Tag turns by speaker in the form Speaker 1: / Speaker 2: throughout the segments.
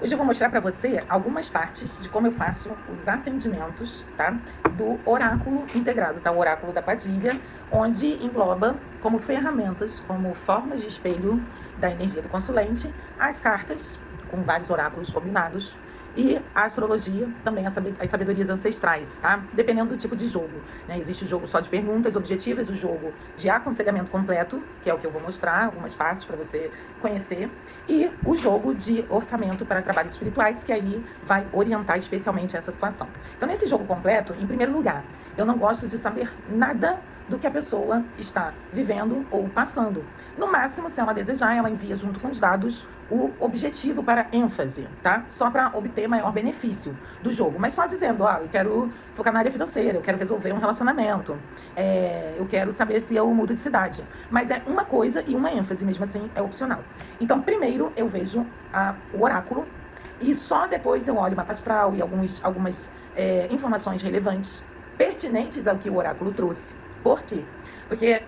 Speaker 1: Hoje eu vou mostrar para você algumas partes de como eu faço os atendimentos, tá? Do oráculo integrado, tá? O oráculo da Padilha, onde engloba como ferramentas, como formas de espelho da energia do consulente, as cartas, com vários oráculos combinados, e a astrologia, também as sabedorias ancestrais, tá? Dependendo do tipo de jogo, né? Existe o jogo só de perguntas objetivas, o jogo de aconselhamento completo, que é o que eu vou mostrar, algumas partes para você conhecer, e o jogo de orçamento para trabalhos espirituais, que aí vai orientar especialmente essa situação. Então, nesse jogo completo, em primeiro lugar, eu não gosto de saber nada do que a pessoa está vivendo ou passando. No máximo, se ela desejar, ela envia junto com os dados o objetivo para ênfase, tá? Só para obter maior benefício do jogo. Mas só dizendo, eu quero focar na área financeira, eu quero resolver um relacionamento, eu quero saber se eu mudo de cidade. Mas é uma coisa e uma ênfase, mesmo assim, é opcional. Então, primeiro eu vejo o oráculo e só depois eu olho o mapa astral e algumas informações relevantes, pertinentes ao que o oráculo trouxe. Por quê? Porque,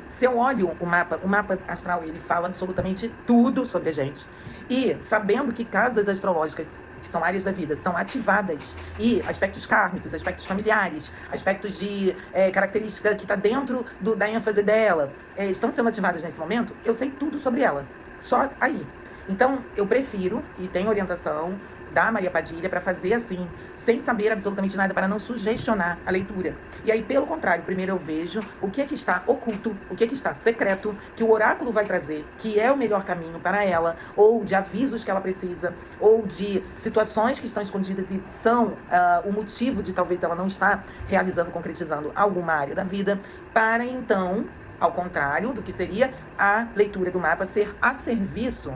Speaker 1: se eu olho o mapa astral, ele fala absolutamente tudo sobre a gente. E sabendo que casas astrológicas, que são áreas da vida, são ativadas, e aspectos kármicos, aspectos familiares, aspectos de característica que está dentro da ênfase dela, estão sendo ativadas nesse momento, eu sei tudo sobre ela. Só aí. Então, eu prefiro, e tenho orientação da Maria Padilha, para fazer assim, sem saber absolutamente nada, para não sugestionar a leitura. E aí, pelo contrário, primeiro eu vejo o que está oculto, o que está secreto, que o oráculo vai trazer, que é o melhor caminho para ela, ou de avisos que ela precisa, ou de situações que estão escondidas e são o motivo de talvez ela não estar realizando, concretizando alguma área da vida, para então, ao contrário do que seria a leitura do mapa, ser a serviço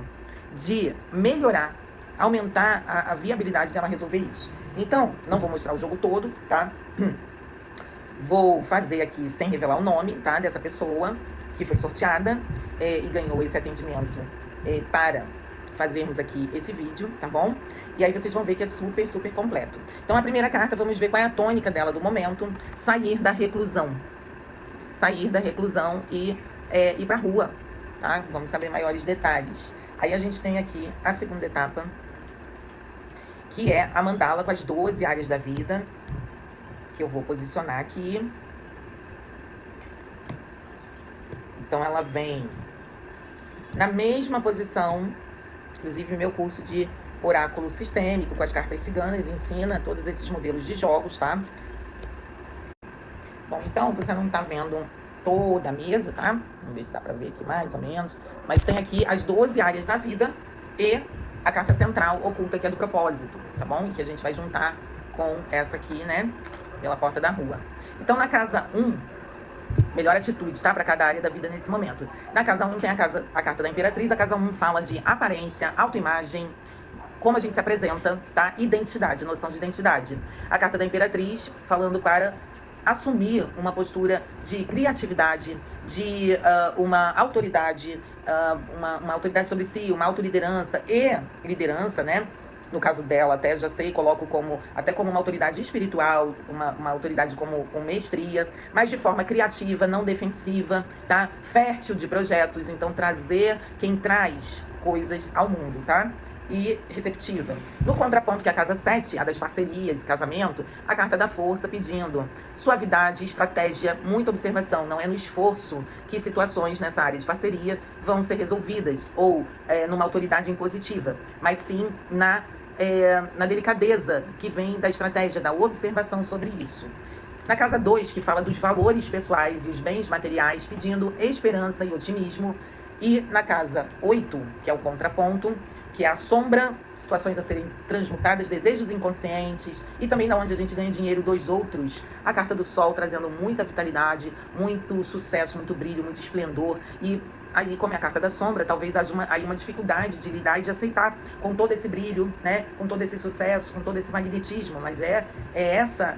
Speaker 1: de melhorar, aumentar a viabilidade dela resolver isso. Então, não vou mostrar o jogo todo, tá? Vou fazer aqui sem revelar o nome, tá? Dessa pessoa que foi sorteada e ganhou esse atendimento para fazermos aqui esse vídeo, tá bom? E aí vocês vão ver que é super, super completo. Então, a primeira carta, vamos ver qual é a tônica dela do momento. Sair da reclusão. Sair da reclusão e ir pra rua, tá? Vamos saber maiores detalhes. Aí a gente tem aqui a segunda etapa, que é a mandala com as 12 áreas da vida, que eu vou posicionar aqui. Então, ela vem na mesma posição, inclusive meu curso de oráculo sistêmico com as cartas ciganas ensina todos esses modelos de jogos, tá? Bom, então, você não tá vendo toda a mesa, tá? Vamos ver se dá pra ver aqui mais ou menos. Mas tem aqui as 12 áreas da vida e a carta central oculta, que é do propósito, tá bom? E que a gente vai juntar com essa aqui, né? Pela porta da rua. Então, na casa 1, melhor atitude, tá? Para cada área da vida nesse momento. Na casa 1 tem a carta da Imperatriz. A casa 1 fala de aparência, autoimagem, como a gente se apresenta, tá? Identidade, noção de identidade. A carta da Imperatriz falando para assumir uma postura de criatividade, de uma autoridade, uma autoridade sobre si, uma autoliderança e liderança, né? No caso dela, até já sei, coloco até como uma autoridade espiritual, uma autoridade com mestria, mas de forma criativa, não defensiva, tá? Fértil de projetos, então trazer quem traz coisas ao mundo, tá? E receptiva. No contraponto, que é a casa 7, a das parcerias e casamento, a carta da força pedindo suavidade, estratégia, muita observação. Não é no esforço que situações nessa área de parceria vão ser resolvidas, ou numa autoridade impositiva, mas sim na delicadeza que vem da estratégia, da observação sobre isso. Na casa 2, que fala dos valores pessoais e os bens materiais, pedindo esperança e otimismo. E na casa 8, que é o contraponto, que é a sombra, situações a serem transmutadas, desejos inconscientes, e também da onde a gente ganha dinheiro dos outros. A carta do sol trazendo muita vitalidade, muito sucesso, muito brilho, muito esplendor. E aí, como é a carta da sombra, talvez haja uma dificuldade de lidar e de aceitar com todo esse brilho, né? Com todo esse sucesso, com todo esse magnetismo. Mas essa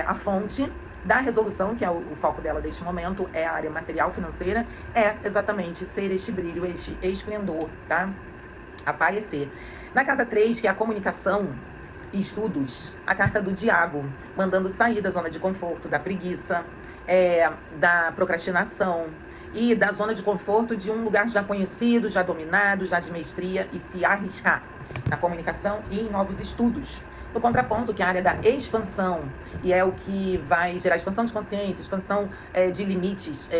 Speaker 1: a fonte da resolução, que é o foco dela neste momento, é a área material financeira, é exatamente ser este brilho, este esplendor, tá? Aparecer. Na casa 3, que é a comunicação e estudos, a carta do diabo, mandando sair da zona de conforto, da preguiça, da procrastinação e da zona de conforto de um lugar já conhecido, já dominado, já de mestria, e se arriscar. na comunicação e em novos estudos. No contraponto, que é a área da expansão, e é o que vai gerar expansão de consciência, expansão de limites,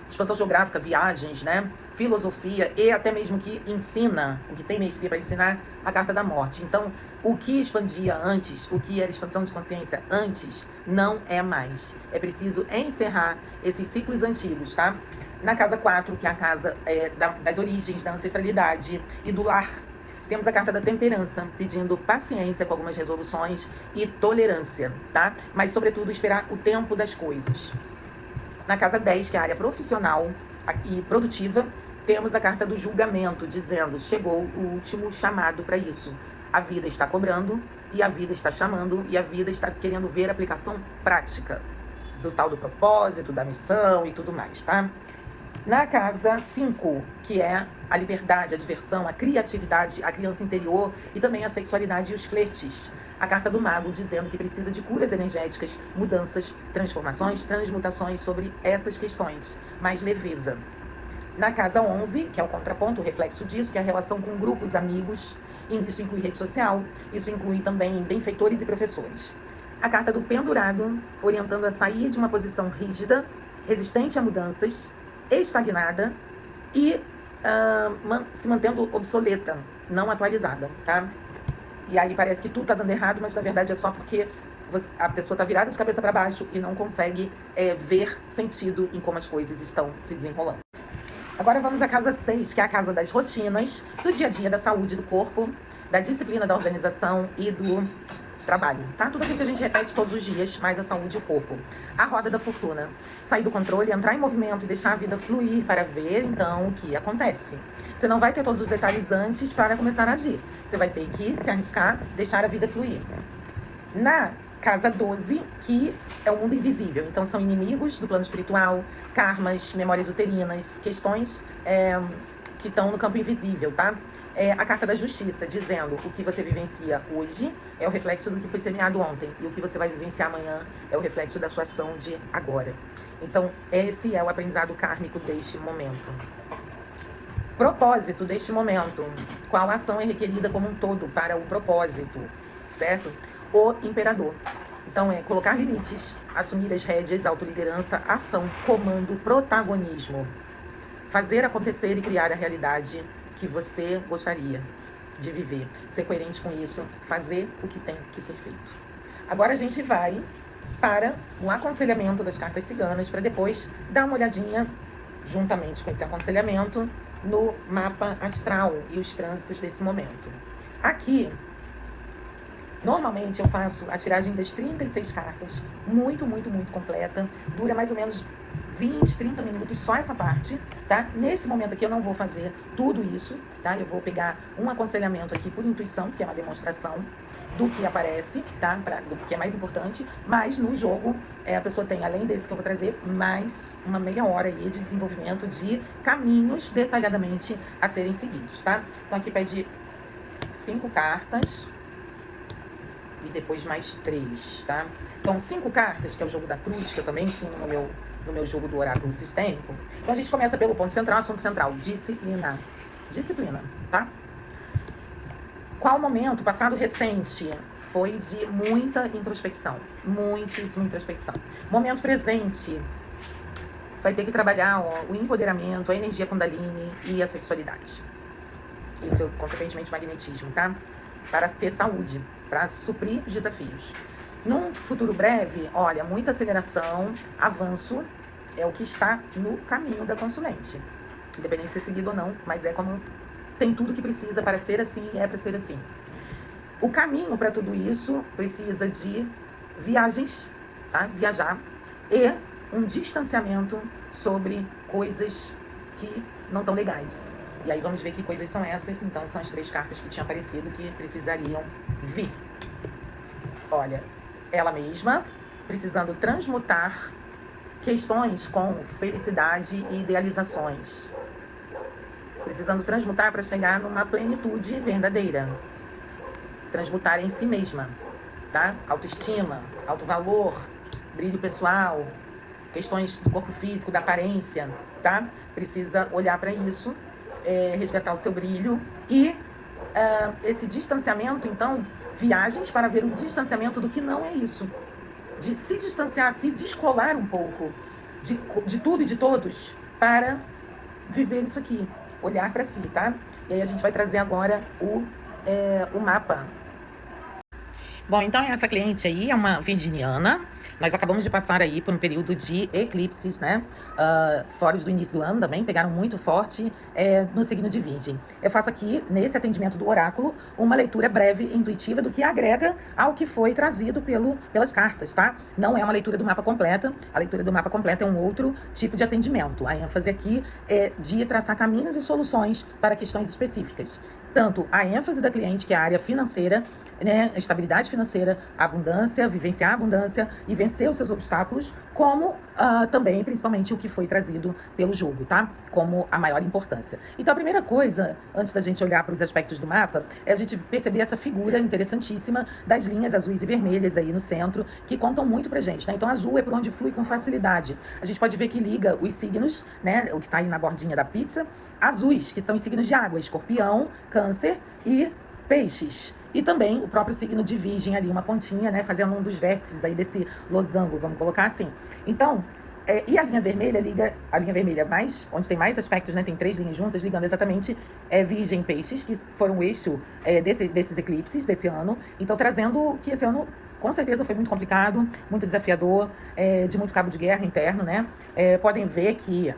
Speaker 1: expansão geográfica, viagens, né? Filosofia e até mesmo que ensina, o que tem mestria para ensinar, a carta da morte. Então, o que expandia antes, o que era expansão de consciência antes, não é mais. É preciso encerrar esses ciclos antigos, tá? Na casa 4, que é a casa das origens, da ancestralidade e do lar, temos a carta da temperança, pedindo paciência com algumas resoluções e tolerância, tá? Mas, sobretudo, esperar o tempo das coisas. Na casa 10, que é a área profissional e produtiva, temos a carta do julgamento, dizendo: chegou o último chamado para isso. A vida está cobrando, e a vida está chamando, e a vida está querendo ver a aplicação prática do tal do propósito, da missão e tudo mais, tá? Na casa 5, que é a liberdade, a diversão, a criatividade, a criança interior e também a sexualidade e os flertes. A carta do mago dizendo que precisa de curas energéticas, mudanças, transformações, transmutações sobre essas questões. Mais leveza. Na casa 11, que é o contraponto, o reflexo disso, que é a relação com grupos, amigos. Isso inclui rede social, isso inclui também benfeitores e professores. A carta do pendurado, orientando a sair de uma posição rígida, resistente a mudanças, estagnada e se mantendo obsoleta, não atualizada, tá? E aí parece que tudo tá dando errado, mas na verdade é só porque a pessoa tá virada de cabeça para baixo e não consegue ver sentido em como as coisas estão se desenrolando. Agora vamos à casa 6, que é a casa das rotinas, do dia a dia, da saúde do corpo, da disciplina, da organização e do trabalho, tá? Tudo aquilo que a gente repete todos os dias, mais a saúde e o corpo. A roda da fortuna. Sair do controle, entrar em movimento e deixar a vida fluir para ver, então, o que acontece. Você não vai ter todos os detalhes antes para começar a agir. Você vai ter que se arriscar, deixar a vida fluir. Na casa 12, que é o mundo invisível. Então, são inimigos do plano espiritual, karmas, memórias uterinas, questões que estão no campo invisível, tá? A carta da justiça, dizendo o que você vivencia hoje é o reflexo do que foi semeado ontem. E o que você vai vivenciar amanhã é o reflexo da sua ação de agora. Então, esse é o aprendizado kármico deste momento. Propósito deste momento. Qual ação é requerida como um todo para o propósito, certo? O imperador. Então, é colocar limites, assumir as rédeas, autoliderança, ação, comando, protagonismo. Fazer acontecer e criar a realidade que você gostaria de viver. Ser coerente com isso, fazer o que tem que ser feito. Agora a gente vai para o aconselhamento das cartas ciganas, para depois dar uma olhadinha, juntamente com esse aconselhamento, no mapa astral e os trânsitos desse momento. Aqui, normalmente eu faço a tiragem das 36 cartas, muito completa, dura mais ou menos 20, 30 minutos, só essa parte, tá? Nesse momento aqui eu não vou fazer tudo isso, tá? Eu vou pegar um aconselhamento aqui por intuição, que é uma demonstração do que aparece, tá? Do que é mais importante, mas no jogo a pessoa tem, além desse que eu vou trazer, mais uma meia hora aí de desenvolvimento de caminhos detalhadamente a serem seguidos, tá? Então aqui pede 5 cartas e depois mais 3, tá? Então 5 cartas, que é o jogo da cruz, que eu também ensino no meu jogo do oráculo sistêmico. Então a gente começa pelo ponto central, assunto central, disciplina. Disciplina, tá? Qual momento, passado recente, foi de muita introspecção, muitíssima introspecção. Momento presente, vai ter que trabalhar o empoderamento, a energia Kundalini e a sexualidade. Isso, consequentemente, magnetismo, tá? Para ter saúde, para suprir os desafios. Num futuro breve, olha, muita aceleração, avanço, é o que está no caminho da consulente. Independente de ser seguido ou não, mas é como tem tudo que precisa para ser assim e é para ser assim. O caminho para tudo isso precisa de viagens, tá? Viajar e um distanciamento sobre coisas que não estão legais. E aí vamos ver que coisas são essas. Então são as 3 cartas que tinham aparecido que precisariam vir. Olha, ela mesma precisando transmutar questões com felicidade e idealizações. Precisando transmutar para chegar numa plenitude verdadeira. Transmutar em si mesma, tá? Autoestima, autovalor, brilho pessoal, questões do corpo físico, da aparência, tá? Precisa olhar para isso, resgatar o seu brilho e esse distanciamento, então, viagens para ver o distanciamento do que não é isso. De se distanciar, se descolar um pouco de tudo e de todos para viver isso aqui, olhar para si, tá? E aí a gente vai trazer agora o mapa. Bom, então essa cliente aí é uma virginiana. Nós acabamos de passar aí por um período de eclipses, né? Fora do início do ano também, pegaram muito forte no signo de Virgem. Eu faço aqui, nesse atendimento do oráculo, uma leitura breve e intuitiva do que agrega ao que foi trazido pelas cartas, tá? Não é uma leitura do mapa completa. A leitura do mapa completa é um outro tipo de atendimento. A ênfase aqui é de traçar caminhos e soluções para questões específicas. Tanto a ênfase da cliente, que é a área financeira, né, estabilidade financeira, abundância, vivenciar a abundância e vencer os seus obstáculos, como também, principalmente, o que foi trazido pelo jogo, tá? Como a maior importância. Então, a primeira coisa, antes da gente olhar para os aspectos do mapa, é a gente perceber essa figura interessantíssima das linhas azuis e vermelhas aí no centro, que contam muito pra gente, né? Então, azul é por onde flui com facilidade. A gente pode ver que liga os signos, né, o que tá aí na bordinha da pizza, azuis, que são os signos de água, escorpião, câncer e peixes. E também o próprio signo de Virgem ali, uma pontinha, né, fazendo um dos vértices aí desse losango, vamos colocar assim. Então, e a linha vermelha liga, a linha vermelha mais, onde tem mais aspectos, né, tem 3 linhas juntas, ligando exatamente Virgem e Peixes, que foram o eixo desses eclipses desse ano. Então, trazendo que esse ano com certeza foi muito complicado, muito desafiador, de muito cabo de guerra interno, né? Podem ver que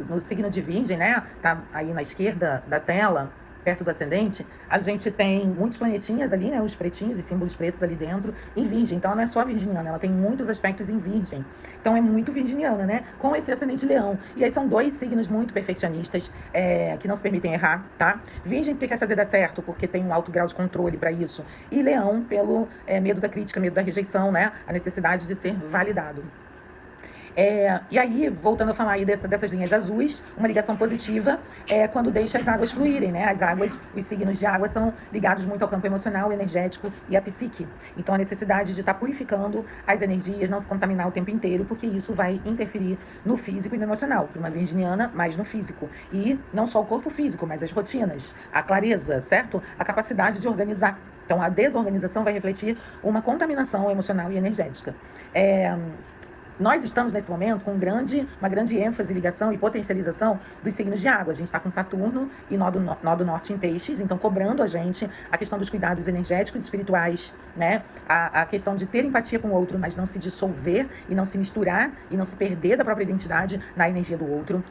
Speaker 1: no signo de Virgem, né, tá aí na esquerda da tela, perto do ascendente, a gente tem muitos planetinhas ali, né, os pretinhos e símbolos pretos ali dentro, em Virgem. Então, ela não é só virginiana, ela tem muitos aspectos em Virgem. Então, é muito virginiana, né, com esse ascendente leão. E aí são 2 signos muito perfeccionistas, que não se permitem errar, tá? Virgem porque quer fazer dar certo, porque tem um alto grau de controle para isso. E leão pelo medo da crítica, medo da rejeição, né, a necessidade de ser validado. E aí, voltando a falar aí dessas linhas azuis, uma ligação positiva é quando deixa as águas fluírem, né? As águas, os signos de água são ligados muito ao campo emocional, energético e à psique. Então, a necessidade de estar purificando as energias, não se contaminar o tempo inteiro, porque isso vai interferir no físico e no emocional. Para uma virginiana, mais no físico. E não só o corpo físico, mas as rotinas, a clareza, certo? A capacidade de organizar. Então, a desorganização vai refletir uma contaminação emocional e energética. Nós estamos, nesse momento, com uma grande ênfase, ligação e potencialização dos signos de água. A gente está com Saturno e nó do norte em peixes, então cobrando a gente a questão dos cuidados energéticos e espirituais, né? A questão de ter empatia com o outro, mas não se dissolver e não se misturar e não se perder da própria identidade na energia do outro.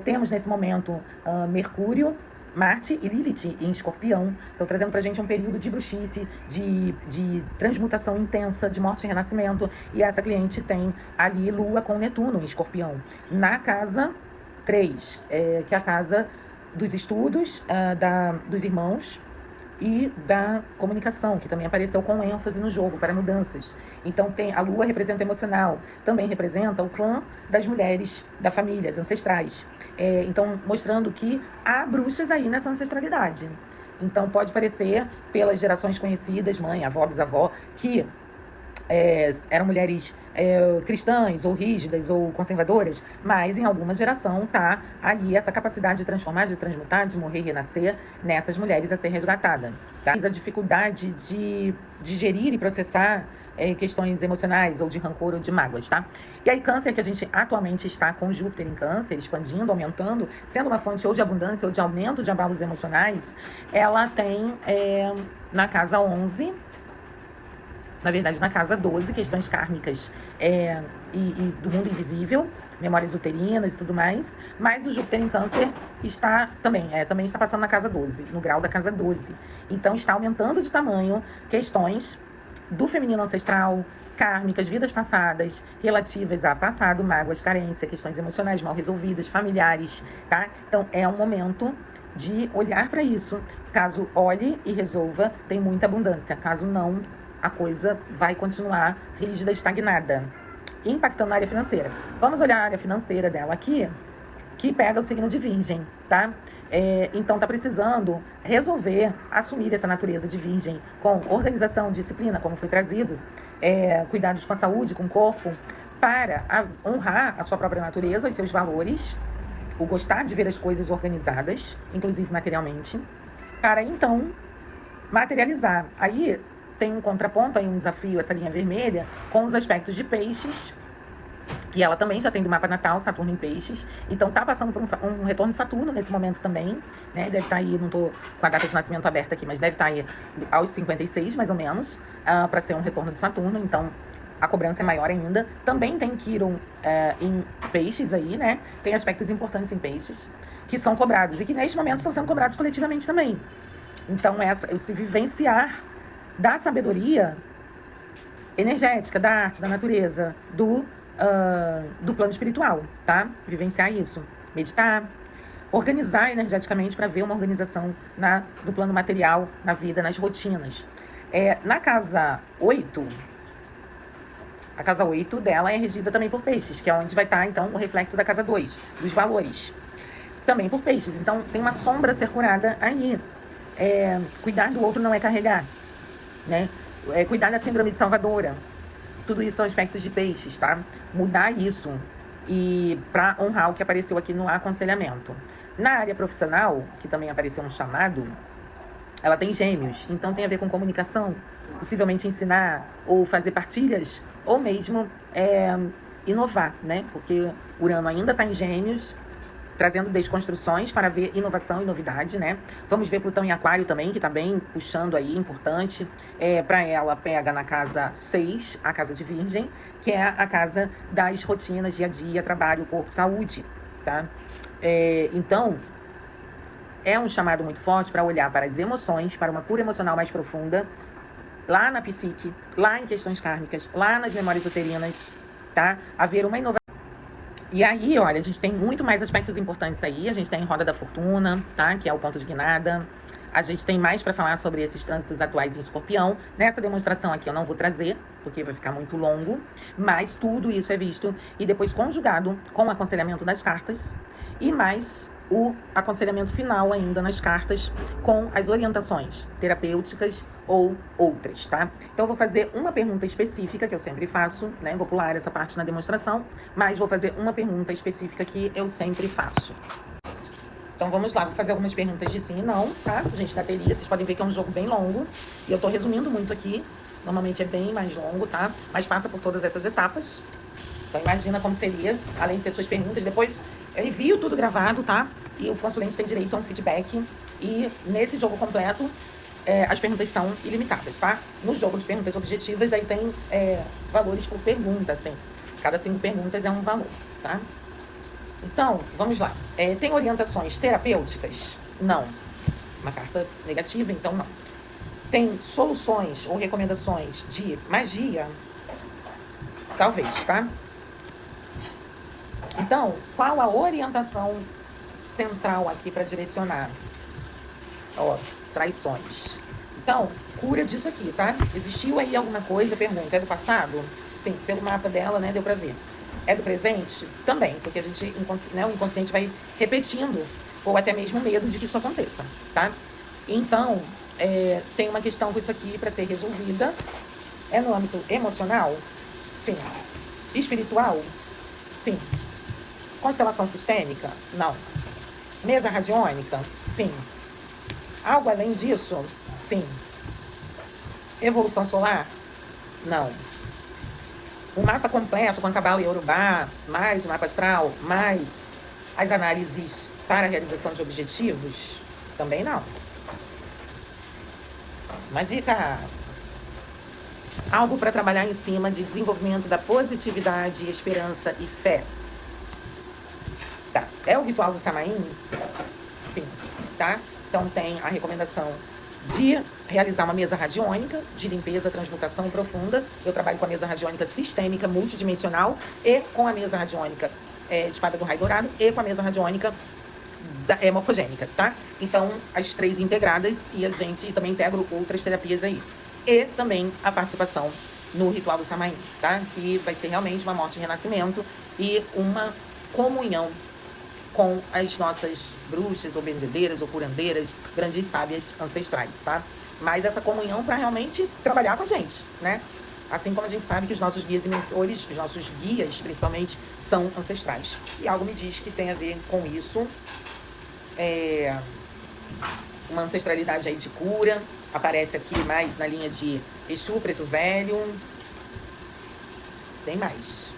Speaker 1: Temos, nesse momento, Mercúrio, Marte e Lilith em Escorpião. Estão trazendo pra gente um período de bruxice, de transmutação intensa, de morte e renascimento. E essa cliente tem ali Lua com Netuno em Escorpião. Na casa 3, que é a casa dos estudos, dos irmãos e da comunicação, que também apareceu com ênfase no jogo, para mudanças. Então, a Lua representa o emocional, também representa o clã das mulheres, da família, as ancestrais. Então, mostrando que há bruxas aí nessa ancestralidade. Então, pode parecer, pelas gerações conhecidas, mãe, avó, bisavó, que eram mulheres cristãs, ou rígidas, ou conservadoras, mas em alguma geração tá aí essa capacidade de transformar, de transmutar, de morrer e renascer nessas mulheres a ser resgatada. Tá? A dificuldade de digerir e processar questões emocionais, ou de rancor, ou de mágoas, tá? E aí, Câncer, que a gente atualmente está com Júpiter em Câncer, expandindo, aumentando, sendo uma fonte ou de abundância ou de aumento de abalos emocionais, ela tem na casa 11, na verdade, na casa 12, questões kármicas e do mundo invisível, memórias uterinas e tudo mais, mas o Júpiter em Câncer está também está passando na casa 12, no grau da casa 12. Então, está aumentando de tamanho questões do feminino ancestral, kármicas, vidas passadas, relativas a passado, mágoas, carência, questões emocionais mal resolvidas, familiares, tá? Então, é um momento de olhar para isso. Caso olhe e resolva, tem muita abundância. Caso não, a coisa vai continuar rígida, estagnada, impactando na área financeira. Vamos olhar a área financeira dela aqui, que pega o signo de Virgem, tá? Então, tá precisando resolver, assumir essa natureza de Virgem com organização, disciplina, como foi trazido, cuidados com a saúde, com o corpo, para honrar a sua própria natureza, os seus valores, o gostar de ver as coisas organizadas, inclusive materialmente, para então materializar. Aí tem um contraponto, aí um desafio, essa linha vermelha, com os aspectos de peixes, que ela também já tem do mapa natal, Saturno em peixes, então tá passando por um retorno de Saturno nesse momento também, né, deve estar aí, não tô com a data de nascimento aberta aqui, mas deve estar aí aos 56, mais ou menos, para ser um retorno de Saturno, então a cobrança é maior ainda. Também tem Quiron em peixes aí, né, tem aspectos importantes em peixes, que são cobrados, e que neste momento estão sendo cobrados coletivamente também. Então, esse vivenciar da sabedoria energética, da arte, da natureza, do plano espiritual, tá? Vivenciar isso. Meditar, organizar energeticamente para ver uma organização do plano material, na vida, nas rotinas. Na casa 8, a casa 8 dela é regida também por peixes, que é onde vai estar, então, o reflexo da casa 2, dos valores. Também por peixes. Então, tem uma sombra a ser curada aí. Cuidar do outro não é carregar, né? Cuidar da síndrome de salvadora. Tudo isso são aspectos de peixes, tá? Mudar isso e para honrar o que apareceu aqui no aconselhamento. Na área profissional, que também apareceu um chamado, ela tem gêmeos, então tem a ver com comunicação, possivelmente ensinar ou fazer partilhas, ou mesmo inovar, né? Porque Urano ainda está em gêmeos, trazendo desconstruções para ver inovação e novidade, né? Vamos ver Plutão em Aquário também, que está bem puxando aí, importante. Para ela, pega na casa 6, a casa de Virgem, que é a casa das rotinas, dia a dia, trabalho, corpo, saúde, tá? Então, é um chamado muito forte para olhar para as emoções, para uma cura emocional mais profunda, lá na psique, lá em questões kármicas, lá nas memórias uterinas, tá? Haver uma inovação. E aí, olha, a gente tem muito mais aspectos importantes aí. A gente tem Roda da Fortuna, tá? Que é o ponto de guinada. A gente tem mais para falar sobre esses trânsitos atuais em Escorpião. Nessa demonstração aqui eu não vou trazer, porque vai ficar muito longo. Mas tudo isso é visto e depois conjugado com o aconselhamento das cartas. E mais o aconselhamento final ainda nas cartas com as orientações terapêuticas ou outras, tá? Então eu vou fazer uma pergunta específica, que eu sempre faço, né? Vou pular essa parte na demonstração, mas vou fazer uma pergunta específica que eu sempre faço. Então vamos lá, vou fazer algumas perguntas de sim e não, tá? Gente da teoria, vocês podem ver que é um jogo bem longo, e eu tô resumindo muito aqui, normalmente é bem mais longo, tá? Mas passa por todas essas etapas. Então imagina como seria, além de ter suas perguntas, depois eu envio tudo gravado, tá? E o consulente tem direito a um feedback, e nesse jogo completo, as perguntas são ilimitadas, tá? No jogo de perguntas objetivas, aí tem valores por pergunta, assim. Cada 5 perguntas é um valor, tá? Então, vamos lá. Tem orientações terapêuticas? Não. Uma carta negativa, então não. Tem soluções ou recomendações de magia? Talvez, tá? Então, qual a orientação central aqui para direcionar? Ó, traições. Então, cura disso aqui, tá? Existiu aí alguma coisa? Pergunta, é do passado? Sim, pelo mapa dela, né, deu pra ver. É do presente? Também, porque a gente, né, o inconsciente vai repetindo, ou até mesmo medo de que isso aconteça, tá? Então, tem uma questão com isso aqui para ser resolvida. É no âmbito emocional? Sim. Espiritual? Sim. Constelação sistêmica? Não. Mesa radiônica? Sim. Algo além disso? Sim. Evolução solar? Não. O mapa completo com a Cabala e Yorubá, mais o mapa astral, mais as análises para a realização de objetivos? Também não. Uma dica. Algo para trabalhar em cima de desenvolvimento da positividade, esperança e fé. Tá. É o ritual do Samaim? Sim. Tá? Então tem a recomendação de realizar uma mesa radiônica de limpeza, transmutação e profunda. Eu trabalho com a mesa radiônica sistêmica multidimensional e com a mesa radiônica de espada do raio dourado e com a mesa radiônica morfogênica, tá? Então, as 3 integradas e a gente também integro outras terapias aí. E também a participação no ritual do Samaim, tá? Que vai ser realmente uma morte e renascimento e uma comunhão com as nossas bruxas, ou bendedeiras, ou curandeiras, grandes sábias ancestrais, tá? Mas essa comunhão para realmente trabalhar com a gente, né? Assim como a gente sabe que os nossos guias e mentores, os nossos guias, principalmente, são ancestrais. E algo me diz que tem a ver com isso. Uma ancestralidade aí de cura, Aparece aqui mais na linha de Exu Preto Velho. Tem mais.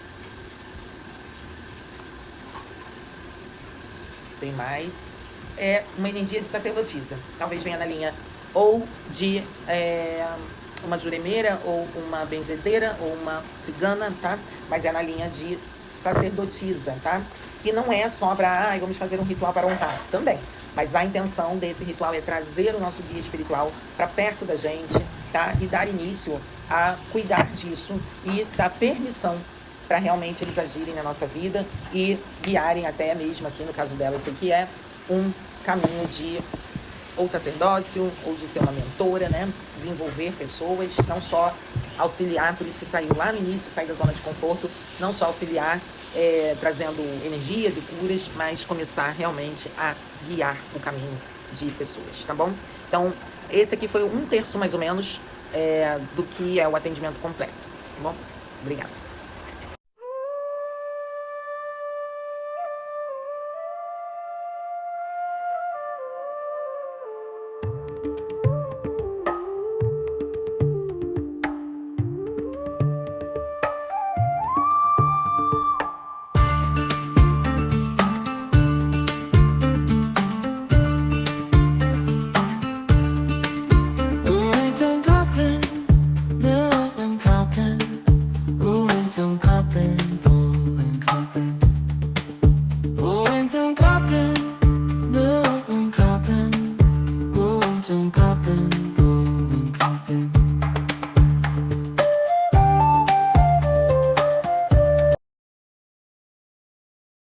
Speaker 1: Tem mais. É uma energia de sacerdotisa. Talvez venha na linha ou de uma juremeira, ou uma benzedeira, ou uma cigana, tá? Mas é na linha de sacerdotisa, tá? E não é só para, vamos fazer um ritual para honrar, também. Mas a intenção desse ritual é trazer o nosso guia espiritual para perto da gente, tá? E dar início a cuidar disso e dar permissão para realmente eles agirem na nossa vida e guiarem até mesmo, aqui no caso dela, eu sei que é um caminho de ou sacerdócio, ou de ser uma mentora, né? Desenvolver pessoas, não só auxiliar, por isso que saiu lá no início, sair da zona de conforto, não só auxiliar, trazendo energias e curas, mas começar realmente a guiar o caminho de pessoas, tá bom? Então, esse aqui foi 1/3, mais ou menos, do que é o atendimento completo, tá bom? Obrigada.